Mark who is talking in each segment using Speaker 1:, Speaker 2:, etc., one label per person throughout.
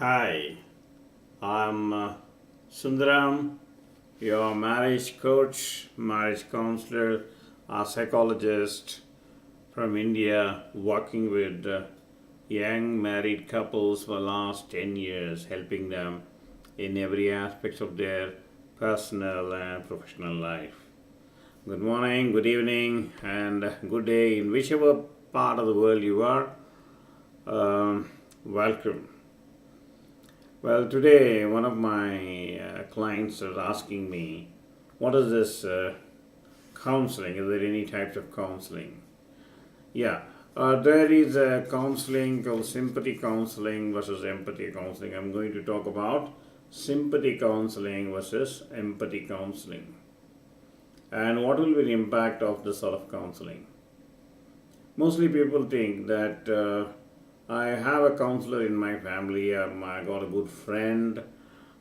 Speaker 1: Hi, I'm Sundaram, your marriage coach, marriage counselor, a psychologist from India, working with young married couples for the last 10 years, helping them in every aspect of their personal and professional life. Good morning, good evening, and good day in whichever part of the world you are. Welcome. Well, today one of my clients was asking me, what is this counseling? Is there any types of counseling? Yeah, there is a counseling called sympathy counseling versus empathy counseling. I'm going to talk about sympathy counseling versus empathy counseling. And what will be the impact of this sort of counseling? Mostly people think that I have a counselor in my family, I got a good friend,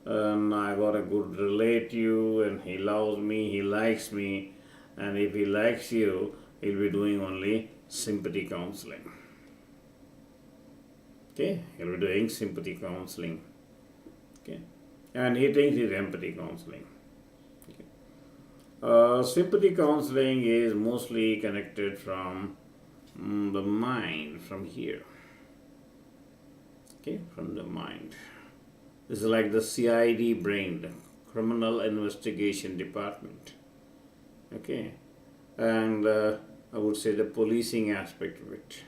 Speaker 1: I got a good relative, and he loves me, he likes me, and if he likes you, he'll be doing only sympathy counseling. Okay, he'll be doing sympathy counseling. Okay, and he thinks it's empathy counseling. Okay. Sympathy counseling is mostly connected from the mind, from here. Okay, from the mind. This is like the CID brain, the Criminal Investigation Department. Okay, and I would say the policing aspect of it.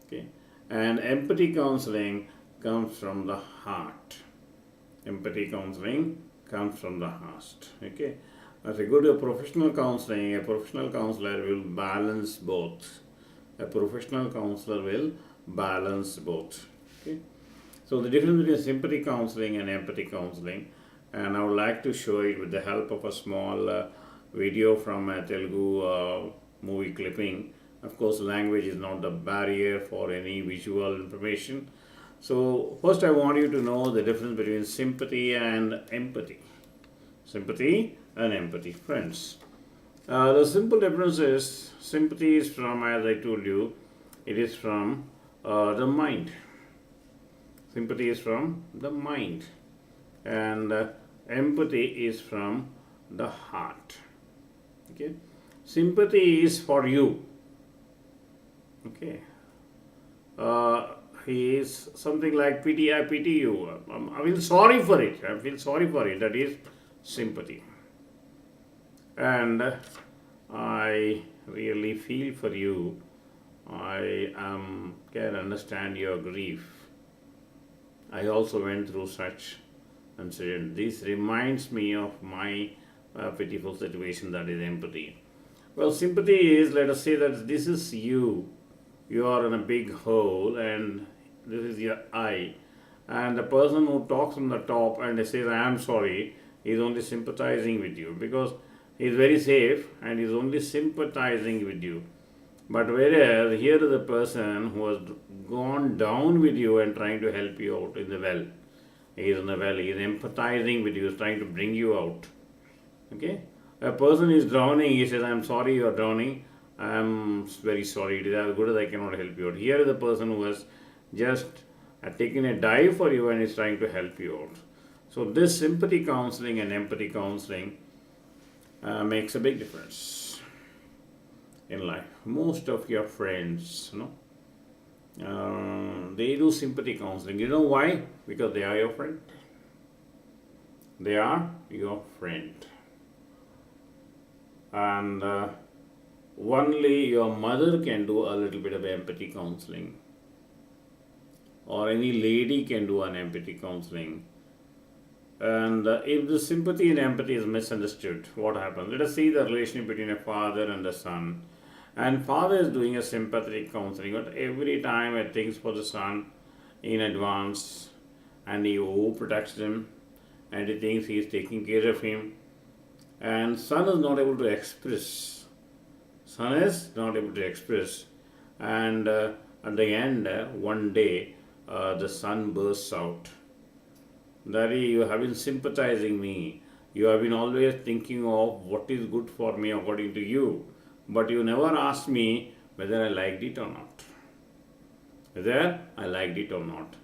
Speaker 1: Okay, and empathy counseling comes from the heart. Empathy counseling comes from the heart. Okay, as a good professional counseling, a professional counselor will balance both. A professional counselor will balance both. Okay. So the difference between sympathy counseling and empathy counseling, and I would like to show it with the help of a small video from a Telugu movie clipping. Of course, language is not the barrier for any visual information. So first I want you to know the difference between sympathy and empathy. Sympathy and empathy, friends. The simple difference is sympathy is from, as I told you, it is from the mind. Sympathy is from the mind, and empathy is from the heart. Okay, sympathy is for you. Okay, he is something like pity. I pity you. I feel sorry for it. I feel sorry for it. That is sympathy, and I really feel for you. I can understand your grief. I also went through such incident. This reminds me of my pitiful situation, that is empathy. Well, sympathy is, let us say that this is you. You are in a big hole and this is your eye. And the person who talks from the top and says, I am sorry, is only sympathizing with you because he is very safe and is only sympathizing with you. But whereas here is a person who has gone down with you and trying to help you out in the well. He is in the well, he is empathizing with you, is trying to bring you out. Okay? A person is drowning, he says, I am sorry you are drowning, I am very sorry, it is as good as I cannot help you out. Here is a person who has just taken a dive for you and is trying to help you out. So this sympathy counseling and empathy counseling makes a big difference in life. Most of your friends, they do sympathy counseling. You know why? Because they are your friend. They are your friend. And only your mother can do a little bit of empathy counseling, or any lady can do an empathy counseling. And if the sympathy and empathy is misunderstood, what happens? Let us see the relationship between a father and a son. And father is doing a sympathetic counseling, but every time he thinks for the son in advance, and he overprotects him, and he thinks he is taking care of him. And son is not able to express. Son is not able to express. And at the end, one day, the son bursts out. Daddy, you have been sympathizing me. You have been always thinking of what is good for me according to you. But you never asked me whether I liked it or not. Whether I liked it or not.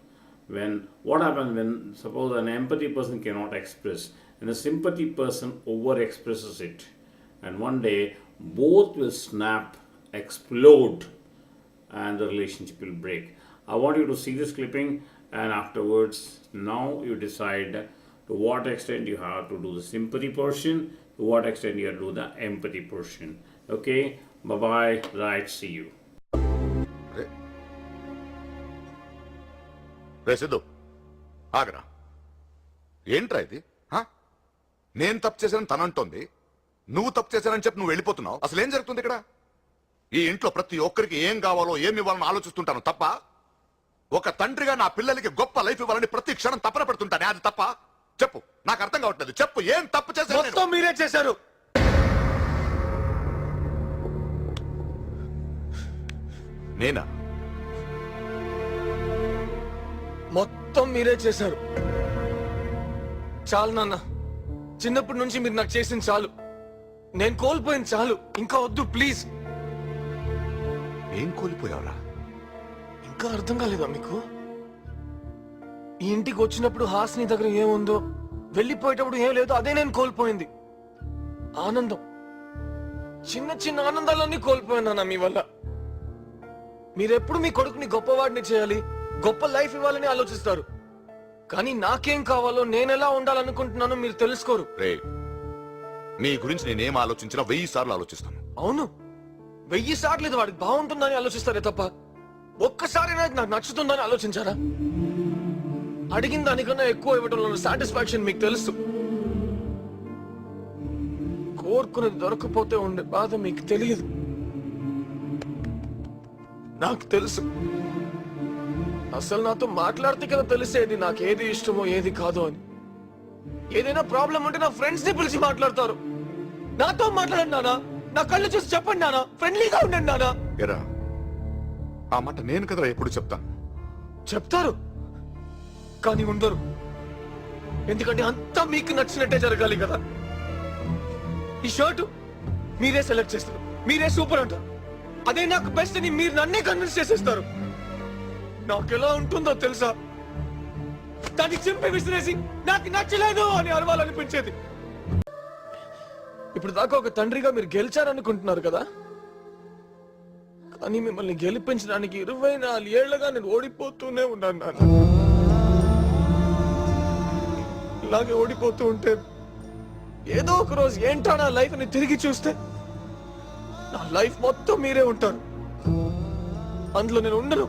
Speaker 1: when what happens when suppose an empathy person cannot express and a sympathy person over expresses it, and one day both will snap, explode, and the relationship will break. I want you to see this clipping, and afterwards, now you decide to what extent you have to do the sympathy portion, to what extent you have to do the empathy portion. Okay, bye bye, right, see you.
Speaker 2: రే సిద్ధు ఆగరా, ఏంట్రా ఇది? నేను తప్పు చేశానని తనంటోంది, నువ్వు తప్పు చేశానని చెప్పి నువ్వు వెళ్ళిపోతున్నావు. అసలు ఏం జరుగుతుంది ఇక్కడ? ఈ ఇంట్లో ప్రతి ఒక్కరికి ఏం కావాలో ఏమి ఇవ్వాలని ఆలోచిస్తుంటాను తప్ప, ఒక తండ్రిగా నా పిల్లలకి గొప్ప లైఫ్ ఇవ్వాలని ప్రతి క్షణం తపన పెడుతుంటానే, అది తప్ప? చెప్పు, నాకు అర్థం కావట్లేదు. చెప్పు, ఏం తప్పు చేశారు?
Speaker 3: మీరే చేశారు.
Speaker 2: నేనా?
Speaker 3: మొత్తం మీరే చేశారు. చాలు నాన్న, చిన్నప్పటి నుంచి మీరు నాకు చేసింది చాలు. నేను కోల్పోయింది చాలు, ఇంకా వద్దు ప్లీజ్.
Speaker 2: ఏం కోల్పోయావురా?
Speaker 3: ఇంకా అర్థం కాలేదా మీకు? ఈ ఇంటికి వచ్చినప్పుడు హాసిని దగ్గర ఏముందో, వెళ్ళిపోయేటప్పుడు ఏం లేదో అదే నేను కోల్పోయింది. ఆనందం, చిన్న చిన్న ఆనందాలన్నీ కోల్పోయాను మీ వల్ల. మీరెప్పుడు మీ కొడుకుని గొప్పవాడిని చేయాలి, గొప్ప లైఫ్ ఇవ్వాలని ఆలోచిస్తారు, కానీ నాకేం కావాలో నేనెలా ఉండాలనుకుంటున్నానో మీరు తెలుసుకోరు.
Speaker 2: రే, నీ గురించి నేనేం ఆలోచించినా 1000 సార్లు ఆలోచిస్తాను.
Speaker 3: అవును, 1000 సార్లు ఇది వాడికి బాగుంటుందని ఆలోచిస్తారే తప్ప ఒక్కసారి నాకు నచ్చుతుందని ఆలోచించారా? అడిగిన దానికన్నా ఎక్కువ ఇవ్వడంలో సాటిస్ఫాక్షన్ మీకు తెలుసు. కోరుకునేది దొరకపోతే ఉండే బాధ మీకు తెలియదు, నాకు తెలుసు. అసలు నాతో మాట్లాడితే కదా తెలిసేది నాకు ఏది ఇష్టమో ఏది కాదో అని. ఏదైనా ప్రాబ్లం ఉంటే నా ఫ్రెండ్స్ ని పిలిచి మాట్లాడతారు. నాతో మాట్లాడండి నానా, నా కళ్ళు చూసి చెప్పండి నానా, ఫ్రెండ్లీగా ఉండండి నానా.
Speaker 2: ఎరా, ఆ మాట నేను కదరా ఎప్పుడు చెప్తాను.
Speaker 3: చెప్తారు కానీ ఉండరు, ఎందుకంటే అంతా మీకు నచ్చినట్టే జరగాలి కదా. ఈ షర్టు మీరే సెలెక్ట్ చేస్తారు, మీరే సూపర్ అంటారు, అదే నాకు బెస్ట్ అని మీరు నన్నే కన్విన్స్ చేసేస్తారు. నాకు ఎలా ఉంటుందో తెలుసా? దాన్ని చింపి విసిరేసి నాకు నచ్చలేదు అని అరవాలనిపించేది. ఇప్పుడు దాకా ఒక తండ్రిగా మీరు గెలిచారనుకుంటున్నారు కదా, కానీ మిమ్మల్ని గెలిపించడానికి 24 ఏళ్లుగా నేను ఓడిపోతూనే ఉన్నాను నాన్న. ఇలాగే ఓడిపోతూ ఉంటే ఏదో ఒక రోజు ఏంటో నా లైఫ్ ని తిరిగి చూస్తే నా లైఫ్ మొత్తం మీరే ఉంటారు, అందులో నేను ఉండను.